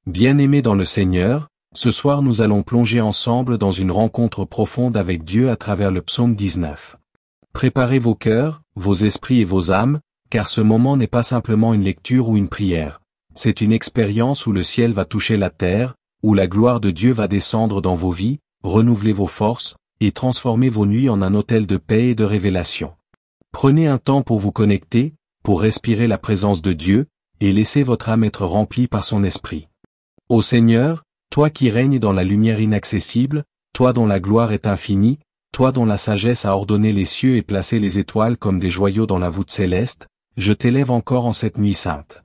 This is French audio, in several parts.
Bien-aimés dans le Seigneur, ce soir nous allons plonger ensemble dans une rencontre profonde avec Dieu à travers le psaume 19. Préparez vos cœurs, vos esprits et vos âmes, car ce moment n'est pas simplement une lecture ou une prière. C'est une expérience où le ciel va toucher la terre, où la gloire de Dieu va descendre dans vos vies, renouveler vos forces, et transformer vos nuits en un hôtel de paix et de révélation. Prenez un temps pour vous connecter, pour respirer la présence de Dieu, et laissez votre âme être remplie par son esprit. Ô Seigneur, toi qui règnes dans la lumière inaccessible, toi dont la gloire est infinie, toi dont la sagesse a ordonné les cieux et placé les étoiles comme des joyaux dans la voûte céleste, je t'élève encore en cette nuit sainte.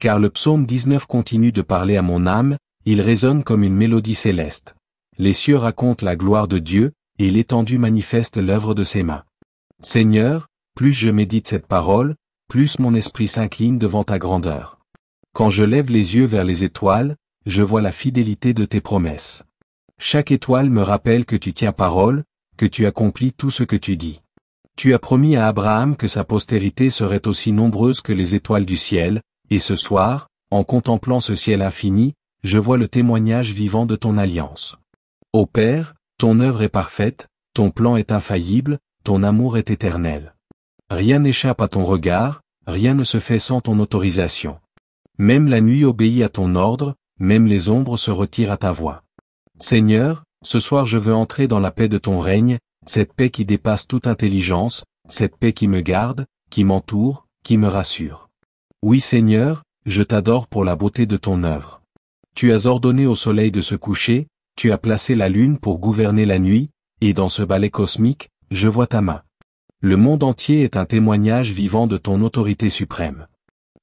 Car le psaume 19 continue de parler à mon âme, il résonne comme une mélodie céleste. Les cieux racontent la gloire de Dieu, et l'étendue manifeste l'œuvre de ses mains. Seigneur, plus je médite cette parole, plus mon esprit s'incline devant ta grandeur. Quand je lève les yeux vers les étoiles, je vois la fidélité de tes promesses. Chaque étoile me rappelle que tu tiens parole, que tu accomplis tout ce que tu dis. Tu as promis à Abraham que sa postérité serait aussi nombreuse que les étoiles du ciel, et ce soir, en contemplant ce ciel infini, je vois le témoignage vivant de ton alliance. Ô Père, ton œuvre est parfaite, ton plan est infaillible, ton amour est éternel. Rien n'échappe à ton regard, rien ne se fait sans ton autorisation. Même la nuit obéit à ton ordre, même les ombres se retirent à ta voix. Seigneur, ce soir je veux entrer dans la paix de ton règne, cette paix qui dépasse toute intelligence, cette paix qui me garde, qui m'entoure, qui me rassure. Oui Seigneur, je t'adore pour la beauté de ton œuvre. Tu as ordonné au soleil de se coucher, tu as placé la lune pour gouverner la nuit, et dans ce ballet cosmique, je vois ta main. Le monde entier est un témoignage vivant de ton autorité suprême.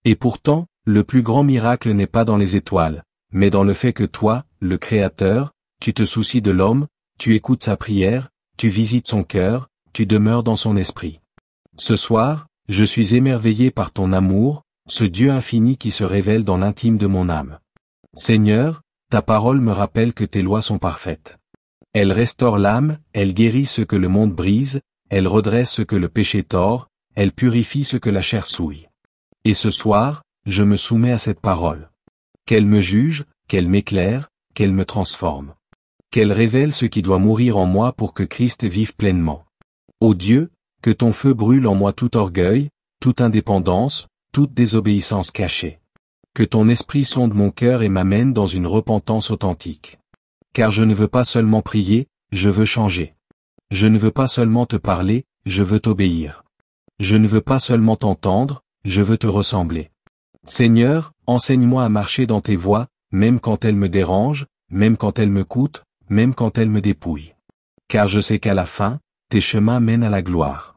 Et pourtant, le plus grand miracle n'est pas dans les étoiles, mais dans le fait que toi, le Créateur, tu te soucies de l'homme, tu écoutes sa prière, tu visites son cœur, tu demeures dans son esprit. Ce soir, je suis émerveillé par ton amour, ce Dieu infini qui se révèle dans l'intime de mon âme. Seigneur, ta parole me rappelle que tes lois sont parfaites. Elles restaurent l'âme, elles guérissent ce que le monde brise, elles redressent ce que le péché tord, elles purifient ce que la chair souille. Et ce soir, je me soumets à cette parole. Qu'elle me juge, qu'elle m'éclaire, qu'elle me transforme. Qu'elle révèle ce qui doit mourir en moi pour que Christ vive pleinement. Ô Dieu, que ton feu brûle en moi tout orgueil, toute indépendance, toute désobéissance cachée. Que ton esprit sonde mon cœur et m'amène dans une repentance authentique. Car je ne veux pas seulement prier, je veux changer. Je ne veux pas seulement te parler, je veux t'obéir. Je ne veux pas seulement t'entendre, je veux te ressembler. Seigneur, enseigne-moi à marcher dans tes voies, même quand elles me dérangent, même quand elles me coûtent, même quand elles me dépouillent. Car je sais qu'à la fin, tes chemins mènent à la gloire.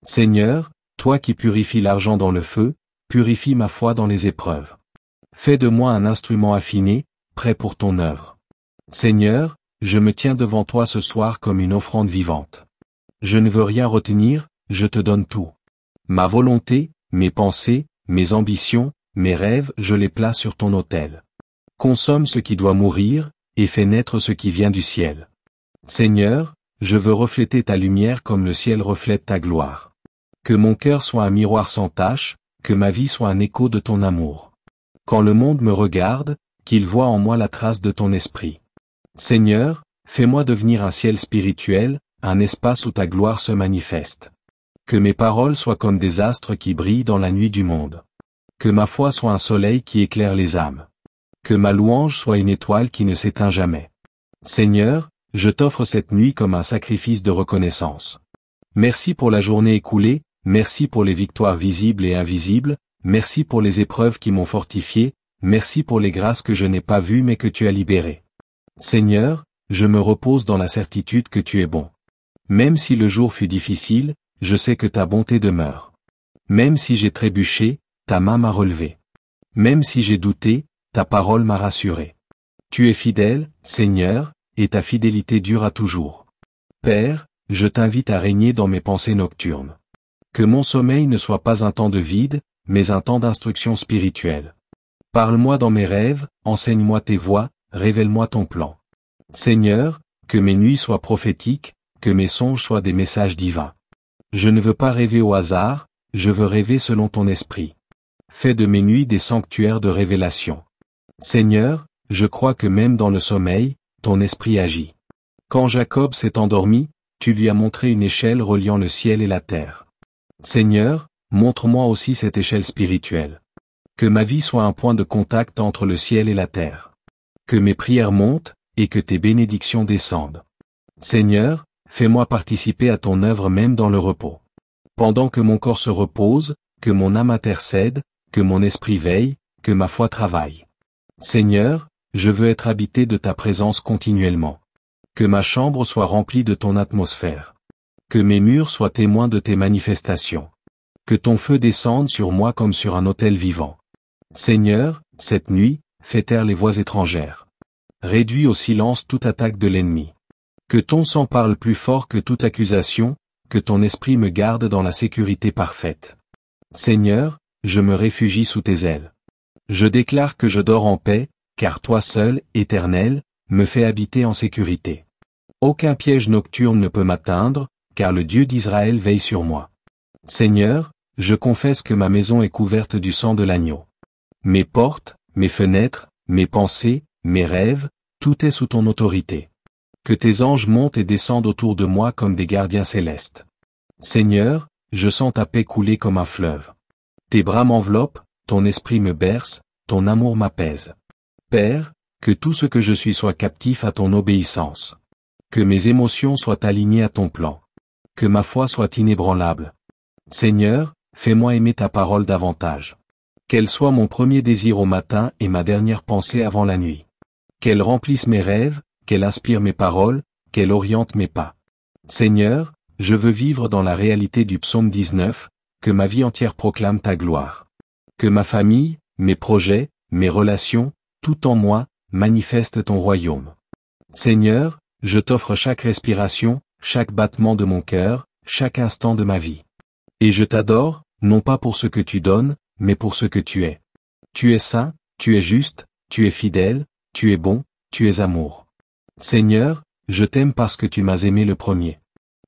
Seigneur, toi qui purifies l'argent dans le feu, purifie ma foi dans les épreuves. Fais de moi un instrument affiné, prêt pour ton œuvre. Seigneur, je me tiens devant toi ce soir comme une offrande vivante. Je ne veux rien retenir, je te donne tout. Ma volonté, mes pensées, mes ambitions, mes rêves, je les place sur ton autel. Consomme ce qui doit mourir, et fais naître ce qui vient du ciel. Seigneur, je veux refléter ta lumière comme le ciel reflète ta gloire. Que mon cœur soit un miroir sans tache, que ma vie soit un écho de ton amour. Quand le monde me regarde, qu'il voie en moi la trace de ton esprit. Seigneur, fais-moi devenir un ciel spirituel, un espace où ta gloire se manifeste. Que mes paroles soient comme des astres qui brillent dans la nuit du monde. Que ma foi soit un soleil qui éclaire les âmes. Que ma louange soit une étoile qui ne s'éteint jamais. Seigneur, je t'offre cette nuit comme un sacrifice de reconnaissance. Merci pour la journée écoulée, merci pour les victoires visibles et invisibles, merci pour les épreuves qui m'ont fortifié, merci pour les grâces que je n'ai pas vues mais que tu as libérées. Seigneur, je me repose dans la certitude que tu es bon. Même si le jour fut difficile, je sais que ta bonté demeure. Même si j'ai trébuché, ta main m'a relevé. Même si j'ai douté, ta parole m'a rassuré. Tu es fidèle, Seigneur, et ta fidélité dure toujours. Père, je t'invite à régner dans mes pensées nocturnes. Que mon sommeil ne soit pas un temps de vide, mais un temps d'instruction spirituelle. Parle-moi dans mes rêves, enseigne-moi tes voies, révèle-moi ton plan. Seigneur, que mes nuits soient prophétiques, que mes songes soient des messages divins. Je ne veux pas rêver au hasard, je veux rêver selon ton esprit. Fais de mes nuits des sanctuaires de révélation. Seigneur, je crois que même dans le sommeil, ton esprit agit. Quand Jacob s'est endormi, tu lui as montré une échelle reliant le ciel et la terre. Seigneur, montre-moi aussi cette échelle spirituelle. Que ma vie soit un point de contact entre le ciel et la terre. Que mes prières montent, et que tes bénédictions descendent. Seigneur, fais-moi participer à ton œuvre même dans le repos. Pendant que mon corps se repose, que mon âme intercède, que mon esprit veille, que ma foi travaille. Seigneur, je veux être habité de ta présence continuellement. Que ma chambre soit remplie de ton atmosphère. Que mes murs soient témoins de tes manifestations. Que ton feu descende sur moi comme sur un autel vivant. Seigneur, cette nuit, fais taire les voix étrangères. Réduis au silence toute attaque de l'ennemi. Que ton sang parle plus fort que toute accusation, que ton esprit me garde dans la sécurité parfaite. Seigneur, je me réfugie sous tes ailes. Je déclare que je dors en paix, car toi seul, Éternel, me fais habiter en sécurité. Aucun piège nocturne ne peut m'atteindre, car le Dieu d'Israël veille sur moi. Seigneur, je confesse que ma maison est couverte du sang de l'agneau. Mes portes, mes fenêtres, mes pensées, mes rêves, tout est sous ton autorité. Que tes anges montent et descendent autour de moi comme des gardiens célestes. Seigneur, je sens ta paix couler comme un fleuve. Tes bras m'enveloppent, ton esprit me berce, ton amour m'apaise. Père, que tout ce que je suis soit captif à ton obéissance. Que mes émotions soient alignées à ton plan. Que ma foi soit inébranlable. Seigneur, fais-moi aimer ta parole davantage. Qu'elle soit mon premier désir au matin et ma dernière pensée avant la nuit. Qu'elle remplisse mes rêves, qu'elle inspire mes paroles, qu'elle oriente mes pas. Seigneur, je veux vivre dans la réalité du psaume 19, que ma vie entière proclame ta gloire. Que ma famille, mes projets, mes relations, tout en moi, manifeste ton royaume. Seigneur, je t'offre chaque respiration, chaque battement de mon cœur, chaque instant de ma vie. Et je t'adore, non pas pour ce que tu donnes, mais pour ce que tu es. Tu es saint, tu es juste, tu es fidèle, tu es bon, tu es amour. Seigneur, je t'aime parce que tu m'as aimé le premier.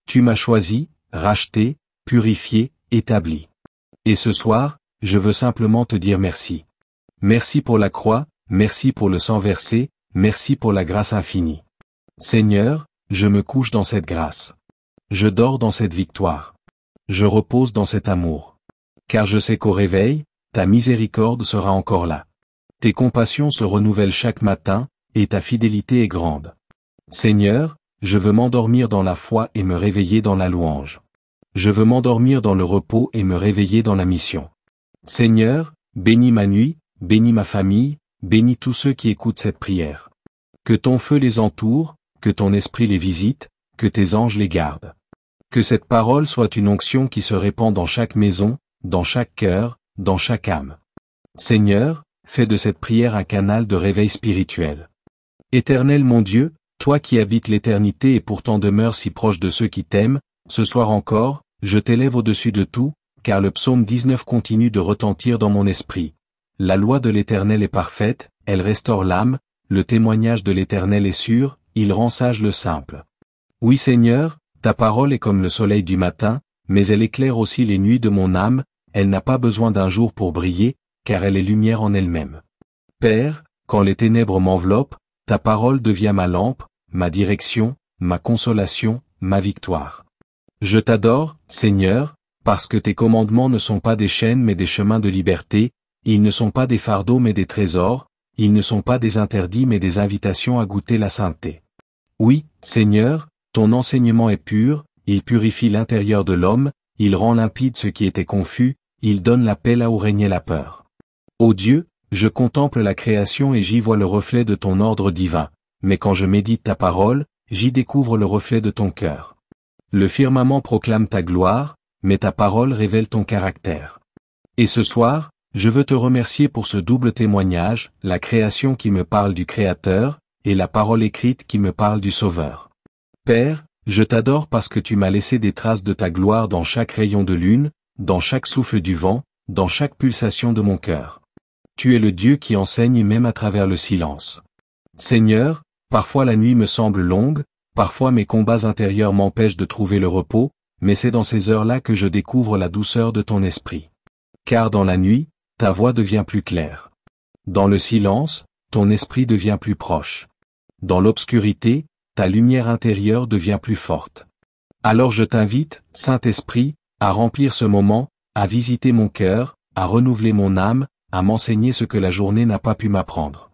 Tu m'as choisi, racheté, purifié, établi. Et ce soir, je veux simplement te dire merci. Merci pour la croix, merci pour le sang versé, merci pour la grâce infinie. Seigneur, je me couche dans cette grâce. Je dors dans cette victoire. Je repose dans cet amour. Car je sais qu'au réveil, ta miséricorde sera encore là. Tes compassions se renouvellent chaque matin, et ta fidélité est grande. Seigneur, je veux m'endormir dans la foi et me réveiller dans la louange. Je veux m'endormir dans le repos et me réveiller dans la mission. Seigneur, bénis ma nuit, bénis ma famille, bénis tous ceux qui écoutent cette prière. Que ton feu les entoure, que ton esprit les visite, que tes anges les gardent. Que cette parole soit une onction qui se répand dans chaque maison, dans chaque cœur, dans chaque âme. Seigneur, fais de cette prière un canal de réveil spirituel. Éternel mon Dieu, toi qui habites l'éternité et pourtant demeures si proche de ceux qui t'aiment, ce soir encore, je t'élève au-dessus de tout, car le psaume 19 continue de retentir dans mon esprit. La loi de l'Éternel est parfaite, elle restaure l'âme, le témoignage de l'Éternel est sûr, il rend sage le simple. Oui Seigneur, ta parole est comme le soleil du matin, mais elle éclaire aussi les nuits de mon âme, elle n'a pas besoin d'un jour pour briller, car elle est lumière en elle-même. Père, quand les ténèbres m'enveloppent, ta parole devient ma lampe, ma direction, ma consolation, ma victoire. Je t'adore, Seigneur, parce que tes commandements ne sont pas des chaînes mais des chemins de liberté, ils ne sont pas des fardeaux mais des trésors, ils ne sont pas des interdits mais des invitations à goûter la sainteté. Oui, Seigneur, ton enseignement est pur, il purifie l'intérieur de l'homme, il rend limpide ce qui était confus, il donne la paix là où régnait la peur. Ô Dieu, je contemple la création et j'y vois le reflet de ton ordre divin, mais quand je médite ta parole, j'y découvre le reflet de ton cœur. Le firmament proclame ta gloire, mais ta parole révèle ton caractère. Et ce soir, je veux te remercier pour ce double témoignage, la création qui me parle du Créateur, et la parole écrite qui me parle du Sauveur. Père, je t'adore parce que tu m'as laissé des traces de ta gloire dans chaque rayon de lune, dans chaque souffle du vent, dans chaque pulsation de mon cœur. Tu es le Dieu qui enseigne même à travers le silence. Seigneur, parfois la nuit me semble longue, parfois mes combats intérieurs m'empêchent de trouver le repos, mais c'est dans ces heures-là que je découvre la douceur de ton esprit. Car dans la nuit, ta voix devient plus claire. Dans le silence, ton esprit devient plus proche. Dans l'obscurité, ta lumière intérieure devient plus forte. Alors je t'invite, Saint-Esprit, à remplir ce moment, à visiter mon cœur, à renouveler mon âme, à m'enseigner ce que la journée n'a pas pu m'apprendre.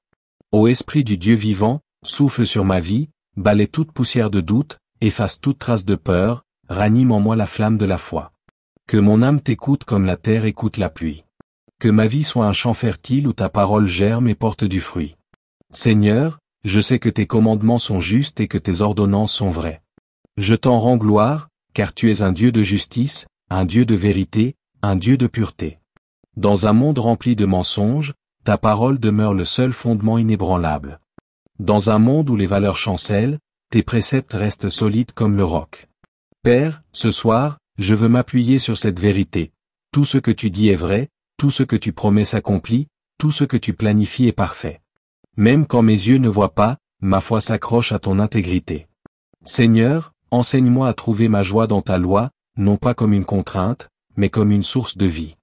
Ô Esprit du Dieu vivant, souffle sur ma vie, balaie toute poussière de doute, efface toute trace de peur, ranime en moi la flamme de la foi. Que mon âme t'écoute comme la terre écoute la pluie. Que ma vie soit un champ fertile où ta parole germe et porte du fruit. Seigneur, je sais que tes commandements sont justes et que tes ordonnances sont vraies. Je t'en rends gloire, car tu es un Dieu de justice, un Dieu de vérité, un Dieu de pureté. Dans un monde rempli de mensonges, ta parole demeure le seul fondement inébranlable. Dans un monde où les valeurs chancellent, tes préceptes restent solides comme le roc. Père, ce soir, je veux m'appuyer sur cette vérité. Tout ce que tu dis est vrai, tout ce que tu promets s'accomplit, tout ce que tu planifies est parfait. Même quand mes yeux ne voient pas, ma foi s'accroche à ton intégrité. Seigneur, enseigne-moi à trouver ma joie dans ta loi, non pas comme une contrainte, mais comme une source de vie.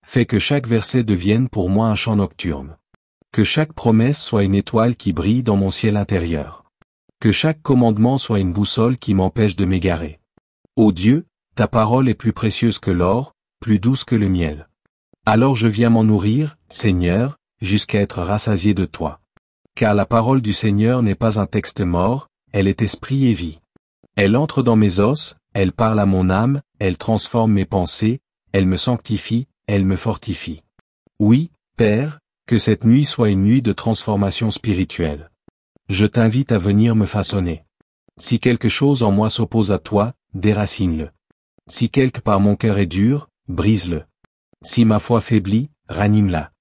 Fais que chaque verset devienne pour moi un chant nocturne. Que chaque promesse soit une étoile qui brille dans mon ciel intérieur. Que chaque commandement soit une boussole qui m'empêche de m'égarer. Ô Dieu, ta parole est plus précieuse que l'or, plus douce que le miel. Alors je viens m'en nourrir, Seigneur, jusqu'à être rassasié de toi. Car la parole du Seigneur n'est pas un texte mort, elle est esprit et vie. Elle entre dans mes os, elle parle à mon âme, elle transforme mes pensées, elle me sanctifie, elle me fortifie. Oui, Père, que cette nuit soit une nuit de transformation spirituelle. Je t'invite à venir me façonner. Si quelque chose en moi s'oppose à toi, déracine-le. Si quelque part mon cœur est dur, brise-le. Si ma foi faiblit, ranime-la.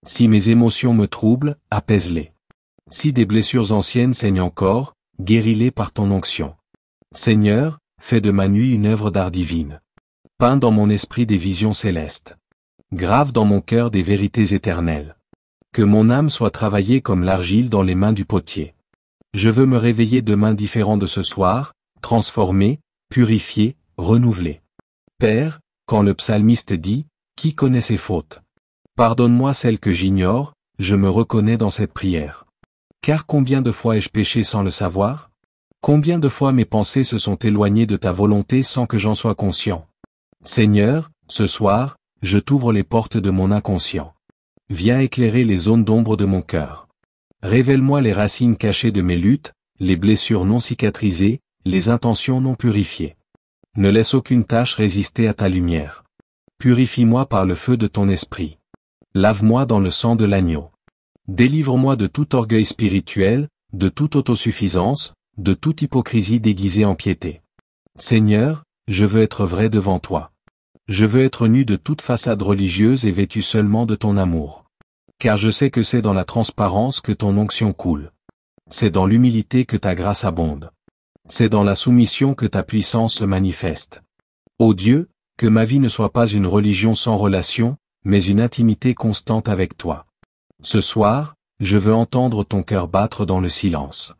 Si mes émotions me troublent, apaise-les. Si des blessures anciennes saignent encore, guéris-les par ton onction. Seigneur, fais de ma nuit une œuvre d'art divine. Peins dans mon esprit des visions célestes. Grave dans mon cœur des vérités éternelles. Que mon âme soit travaillée comme l'argile dans les mains du potier. Je veux me réveiller demain différent de ce soir, transformé, purifié, renouvelé. Père, quand le psalmiste dit, « Qui connaît ses fautes ? Pardonne-moi celles que j'ignore, je me reconnais dans cette prière. Car combien de fois ai-je péché sans le savoir ? Combien de fois mes pensées se sont éloignées de ta volonté sans que j'en sois conscient ? Seigneur, ce soir, je t'ouvre les portes de mon inconscient. Viens éclairer les zones d'ombre de mon cœur. Révèle-moi les racines cachées de mes luttes, les blessures non cicatrisées, les intentions non purifiées. Ne laisse aucune tache résister à ta lumière. Purifie-moi par le feu de ton esprit. Lave-moi dans le sang de l'agneau. Délivre-moi de tout orgueil spirituel, de toute autosuffisance, de toute hypocrisie déguisée en piété. Seigneur, je veux être vrai devant toi. Je veux être nu de toute façade religieuse et vêtu seulement de ton amour. Car je sais que c'est dans la transparence que ton onction coule. C'est dans l'humilité que ta grâce abonde. C'est dans la soumission que ta puissance se manifeste. Ô Dieu, que ma vie ne soit pas une religion sans relation, mais une intimité constante avec toi. Ce soir, je veux entendre ton cœur battre dans le silence.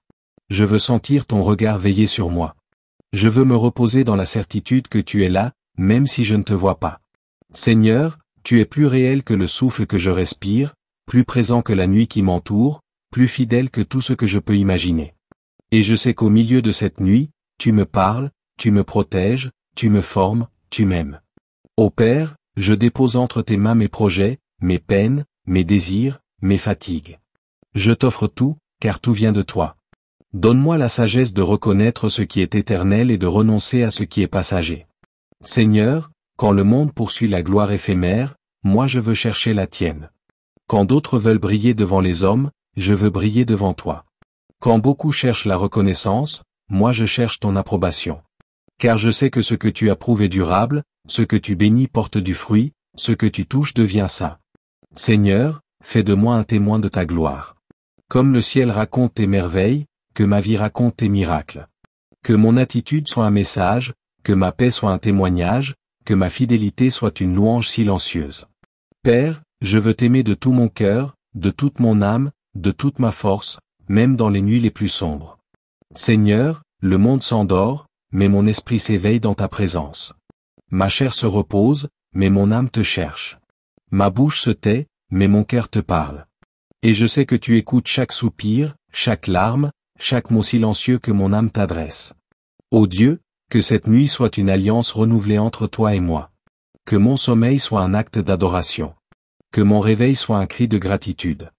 Je veux sentir ton regard veiller sur moi. Je veux me reposer dans la certitude que tu es là, même si je ne te vois pas. Seigneur, tu es plus réel que le souffle que je respire, plus présent que la nuit qui m'entoure, plus fidèle que tout ce que je peux imaginer. Et je sais qu'au milieu de cette nuit, tu me parles, tu me protèges, tu me formes, tu m'aimes. Ô Père, je dépose entre tes mains mes projets, mes peines, mes désirs, mes fatigues. Je t'offre tout, car tout vient de toi. Donne-moi la sagesse de reconnaître ce qui est éternel et de renoncer à ce qui est passager. Seigneur, quand le monde poursuit la gloire éphémère, moi je veux chercher la tienne. Quand d'autres veulent briller devant les hommes, je veux briller devant toi. Quand beaucoup cherchent la reconnaissance, moi je cherche ton approbation. Car je sais que ce que tu approuves est durable, ce que tu bénis porte du fruit, ce que tu touches devient saint. Seigneur, fais de moi un témoin de ta gloire. Comme le ciel raconte tes merveilles, que ma vie raconte tes miracles. Que mon attitude soit un message, que ma paix soit un témoignage, que ma fidélité soit une louange silencieuse. Père, je veux t'aimer de tout mon cœur, de toute mon âme, de toute ma force, même dans les nuits les plus sombres. Seigneur, le monde s'endort, mais mon esprit s'éveille dans ta présence. Ma chair se repose, mais mon âme te cherche. Ma bouche se tait, mais mon cœur te parle. Et je sais que tu écoutes chaque soupir, chaque larme, chaque mot silencieux que mon âme t'adresse. Ô Dieu, que cette nuit soit une alliance renouvelée entre toi et moi. Que mon sommeil soit un acte d'adoration. Que mon réveil soit un cri de gratitude.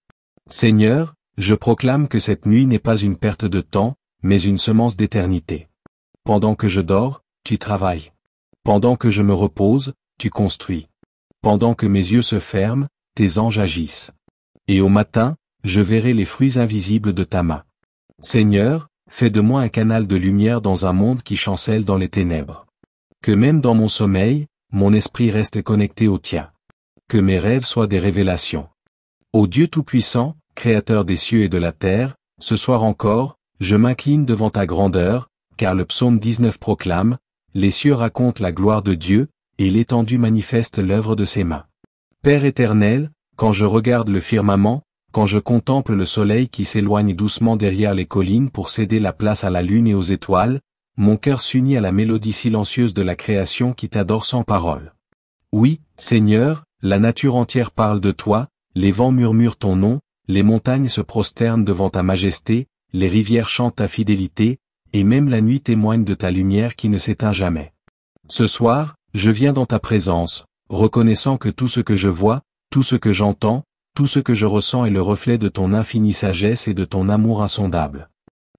Seigneur, je proclame que cette nuit n'est pas une perte de temps, mais une semence d'éternité. Pendant que je dors, tu travailles. Pendant que je me repose, tu construis. Pendant que mes yeux se ferment, tes anges agissent. Et au matin, je verrai les fruits invisibles de ta main. Seigneur, fais de moi un canal de lumière dans un monde qui chancelle dans les ténèbres. Que même dans mon sommeil, mon esprit reste connecté au tien. Que mes rêves soient des révélations. Ô Dieu Tout-Puissant, Créateur des cieux et de la terre, ce soir encore, je m'incline devant ta grandeur, car le psaume 19 proclame, « Les cieux racontent la gloire de Dieu, et l'étendue manifeste l'œuvre de ses mains. » Père éternel, quand je regarde le firmament, quand je contemple le soleil qui s'éloigne doucement derrière les collines pour céder la place à la lune et aux étoiles, mon cœur s'unit à la mélodie silencieuse de la création qui t'adore sans parole. Oui, Seigneur, la nature entière parle de toi, les vents murmurent ton nom, les montagnes se prosternent devant ta majesté, les rivières chantent ta fidélité, et même la nuit témoigne de ta lumière qui ne s'éteint jamais. Ce soir, je viens dans ta présence, reconnaissant que tout ce que je vois, tout ce que j'entends, tout ce que je ressens est le reflet de ton infinie sagesse et de ton amour insondable.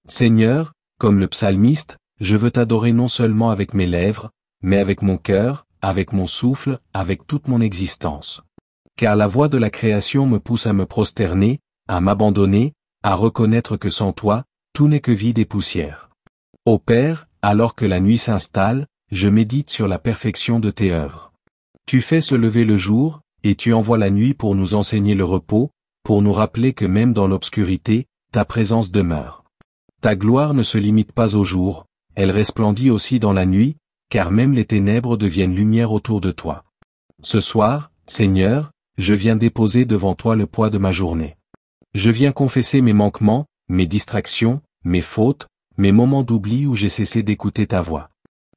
Seigneur, comme le psalmiste, je veux t'adorer non seulement avec mes lèvres, mais avec mon cœur, avec mon souffle, avec toute mon existence. Car la voix de la création me pousse à me prosterner, à m'abandonner, à reconnaître que sans toi, tout n'est que vide et poussière. Ô Père, alors que la nuit s'installe, je médite sur la perfection de tes œuvres. Tu fais se lever le jour, et tu envoies la nuit pour nous enseigner le repos, pour nous rappeler que même dans l'obscurité, ta présence demeure. Ta gloire ne se limite pas au jour, elle resplendit aussi dans la nuit, car même les ténèbres deviennent lumière autour de toi. Ce soir, Seigneur, je viens déposer devant toi le poids de ma journée. Je viens confesser mes manquements, mes distractions, mes fautes, mes moments d'oubli où j'ai cessé d'écouter ta voix.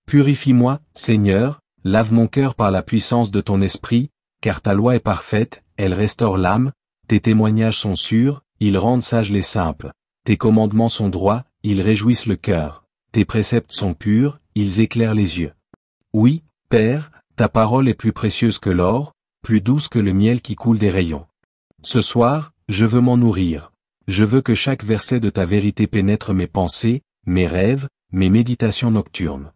Purifie-moi, Seigneur, lave mon cœur par la puissance de ton esprit, car ta loi est parfaite, elle restaure l'âme, tes témoignages sont sûrs, ils rendent sages les simples, tes commandements sont droits, ils réjouissent le cœur, tes préceptes sont purs, ils éclairent les yeux. Oui, Père, ta parole est plus précieuse que l'or, plus douce que le miel qui coule des rayons. Ce soir, je veux m'en nourrir. Je veux que chaque verset de ta vérité pénètre mes pensées, mes rêves, mes méditations nocturnes.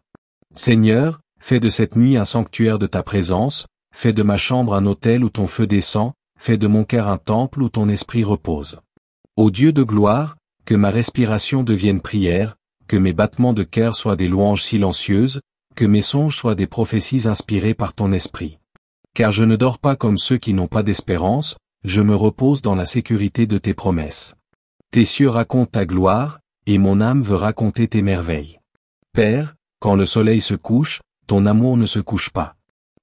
Seigneur, fais de cette nuit un sanctuaire de ta présence, fais de ma chambre un autel où ton feu descend, fais de mon cœur un temple où ton esprit repose. Ô Dieu de gloire, que ma respiration devienne prière, que mes battements de cœur soient des louanges silencieuses, que mes songes soient des prophéties inspirées par ton esprit. Car je ne dors pas comme ceux qui n'ont pas d'espérance, je me repose dans la sécurité de tes promesses. Tes cieux racontent ta gloire, et mon âme veut raconter tes merveilles. Père, quand le soleil se couche, ton amour ne se couche pas.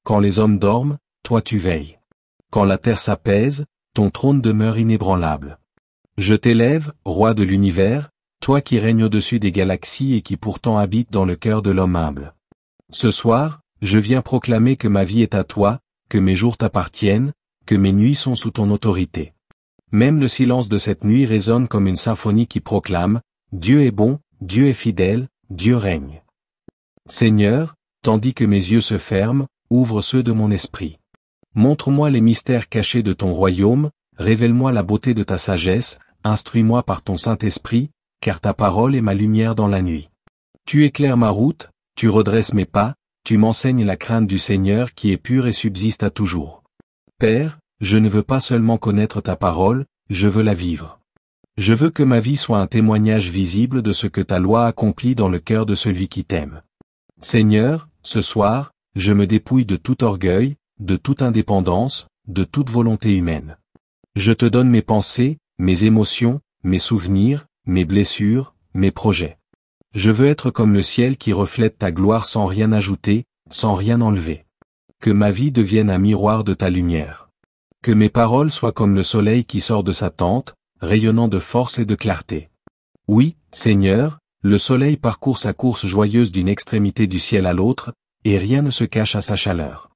Quand les hommes dorment, toi tu veilles. Quand la terre s'apaise, ton trône demeure inébranlable. Je t'élève, roi de l'univers, toi qui règnes au-dessus des galaxies et qui pourtant habites dans le cœur de l'homme humble. Ce soir, je viens proclamer que ma vie est à toi, que mes jours t'appartiennent, que mes nuits sont sous ton autorité. Même le silence de cette nuit résonne comme une symphonie qui proclame « Dieu est bon, Dieu est fidèle, Dieu règne ». Seigneur, tandis que mes yeux se ferment, ouvre ceux de mon esprit. Montre-moi les mystères cachés de ton royaume, révèle-moi la beauté de ta sagesse, instruis-moi par ton Saint-Esprit, car ta parole est ma lumière dans la nuit. Tu éclaires ma route, tu redresses mes pas, tu m'enseignes la crainte du Seigneur qui est pure et subsiste à toujours. Père, je ne veux pas seulement connaître ta parole, je veux la vivre. Je veux que ma vie soit un témoignage visible de ce que ta loi accomplit dans le cœur de celui qui t'aime. Seigneur, ce soir, je me dépouille de tout orgueil, de toute indépendance, de toute volonté humaine. Je te donne mes pensées, mes émotions, mes souvenirs, mes blessures, mes projets. Je veux être comme le ciel qui reflète ta gloire sans rien ajouter, sans rien enlever. Que ma vie devienne un miroir de ta lumière. Que mes paroles soient comme le soleil qui sort de sa tente, rayonnant de force et de clarté. Oui, Seigneur, le soleil parcourt sa course joyeuse d'une extrémité du ciel à l'autre, et rien ne se cache à sa chaleur.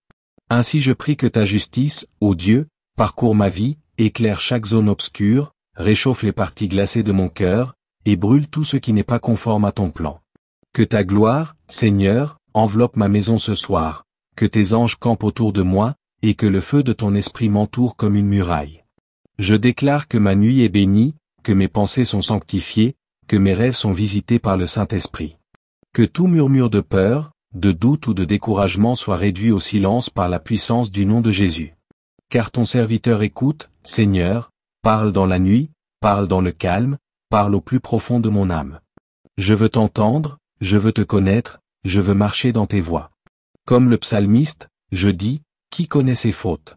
Ainsi je prie que ta justice, ô Dieu, parcourt ma vie, éclaire chaque zone obscure, réchauffe les parties glacées de mon cœur, et brûle tout ce qui n'est pas conforme à ton plan. Que ta gloire, Seigneur, enveloppe ma maison ce soir, que tes anges campent autour de moi, et que le feu de ton esprit m'entoure comme une muraille. Je déclare que ma nuit est bénie, que mes pensées sont sanctifiées, que mes rêves sont visités par le Saint-Esprit. Que tout murmure de peur, de doute ou de découragement soit réduit au silence par la puissance du nom de Jésus. Car ton serviteur écoute, Seigneur, parle dans la nuit, parle dans le calme, parle au plus profond de mon âme. Je veux t'entendre, je veux te connaître, je veux marcher dans tes voies. Comme le psalmiste, je dis, qui connaît ses fautes?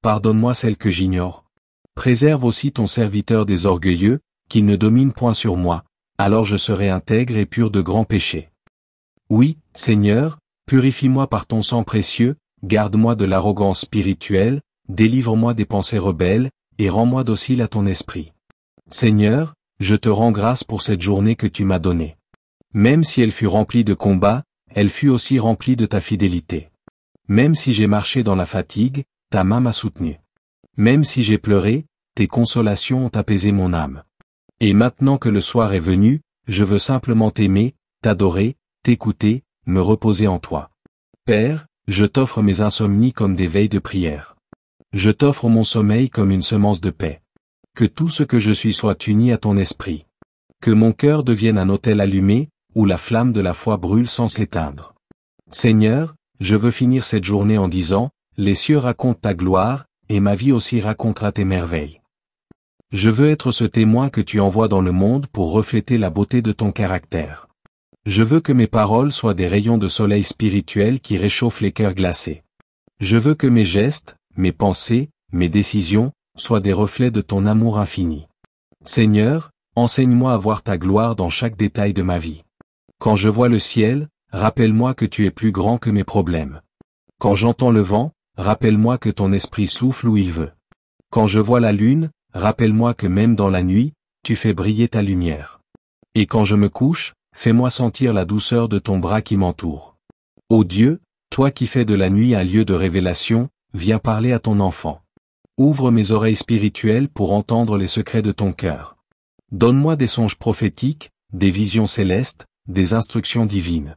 Pardonne-moi celles que j'ignore. Préserve aussi ton serviteur des orgueilleux, qu'il ne domine point sur moi, alors je serai intègre et pur de grands péchés. Oui, Seigneur, purifie-moi par ton sang précieux, garde-moi de l'arrogance spirituelle, délivre-moi des pensées rebelles, et rends-moi docile à ton esprit. Seigneur, je te rends grâce pour cette journée que tu m'as donnée. Même si elle fut remplie de combats, elle fut aussi remplie de ta fidélité. Même si j'ai marché dans la fatigue, ta main m'a soutenu. Même si j'ai pleuré, tes consolations ont apaisé mon âme. Et maintenant que le soir est venu, je veux simplement t'aimer, t'adorer, t'écouter, me reposer en toi. Père, je t'offre mes insomnies comme des veilles de prière. Je t'offre mon sommeil comme une semence de paix. Que tout ce que je suis soit uni à ton esprit. Que mon cœur devienne un autel allumé, où la flamme de la foi brûle sans s'éteindre. Seigneur, je veux finir cette journée en disant, les cieux racontent ta gloire, et ma vie aussi racontera tes merveilles. Je veux être ce témoin que tu envoies dans le monde pour refléter la beauté de ton caractère. Je veux que mes paroles soient des rayons de soleil spirituel qui réchauffent les cœurs glacés. Je veux que mes gestes, mes pensées, mes décisions, soient des reflets de ton amour infini. Seigneur, enseigne-moi à voir ta gloire dans chaque détail de ma vie. Quand je vois le ciel, rappelle-moi que tu es plus grand que mes problèmes. Quand j'entends le vent, rappelle-moi que ton esprit souffle où il veut. Quand je vois la lune, rappelle-moi que même dans la nuit, tu fais briller ta lumière. Et quand je me couche, fais-moi sentir la douceur de ton bras qui m'entoure. Ô Dieu, toi qui fais de la nuit un lieu de révélation, viens parler à ton enfant. Ouvre mes oreilles spirituelles pour entendre les secrets de ton cœur. Donne-moi des songes prophétiques, des visions célestes, des instructions divines.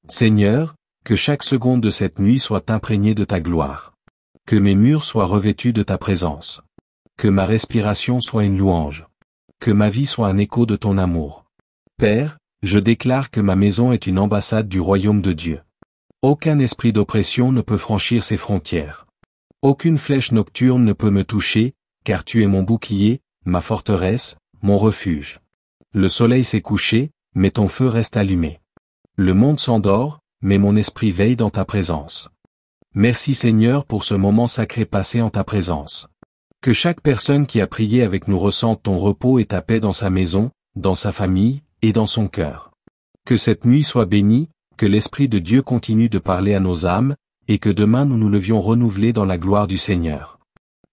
Seigneur, que chaque seconde de cette nuit soit imprégnée de ta gloire. Que mes murs soient revêtus de ta présence. Que ma respiration soit une louange. Que ma vie soit un écho de ton amour. Père, je déclare que ma maison est une ambassade du royaume de Dieu. Aucun esprit d'oppression ne peut franchir ses frontières. Aucune flèche nocturne ne peut me toucher, car tu es mon bouclier, ma forteresse, mon refuge. Le soleil s'est couché, mais ton feu reste allumé. Le monde s'endort, mais mon esprit veille dans ta présence. Merci Seigneur pour ce moment sacré passé en ta présence. Que chaque personne qui a prié avec nous ressente ton repos et ta paix dans sa maison, dans sa famille, et dans son cœur. Que cette nuit soit bénie, que l'Esprit de Dieu continue de parler à nos âmes, et que demain nous nous levions renouvelés dans la gloire du Seigneur.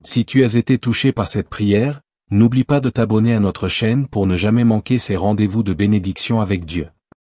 Si tu as été touché par cette prière, n'oublie pas de t'abonner à notre chaîne pour ne jamais manquer ces rendez-vous de bénédiction avec Dieu.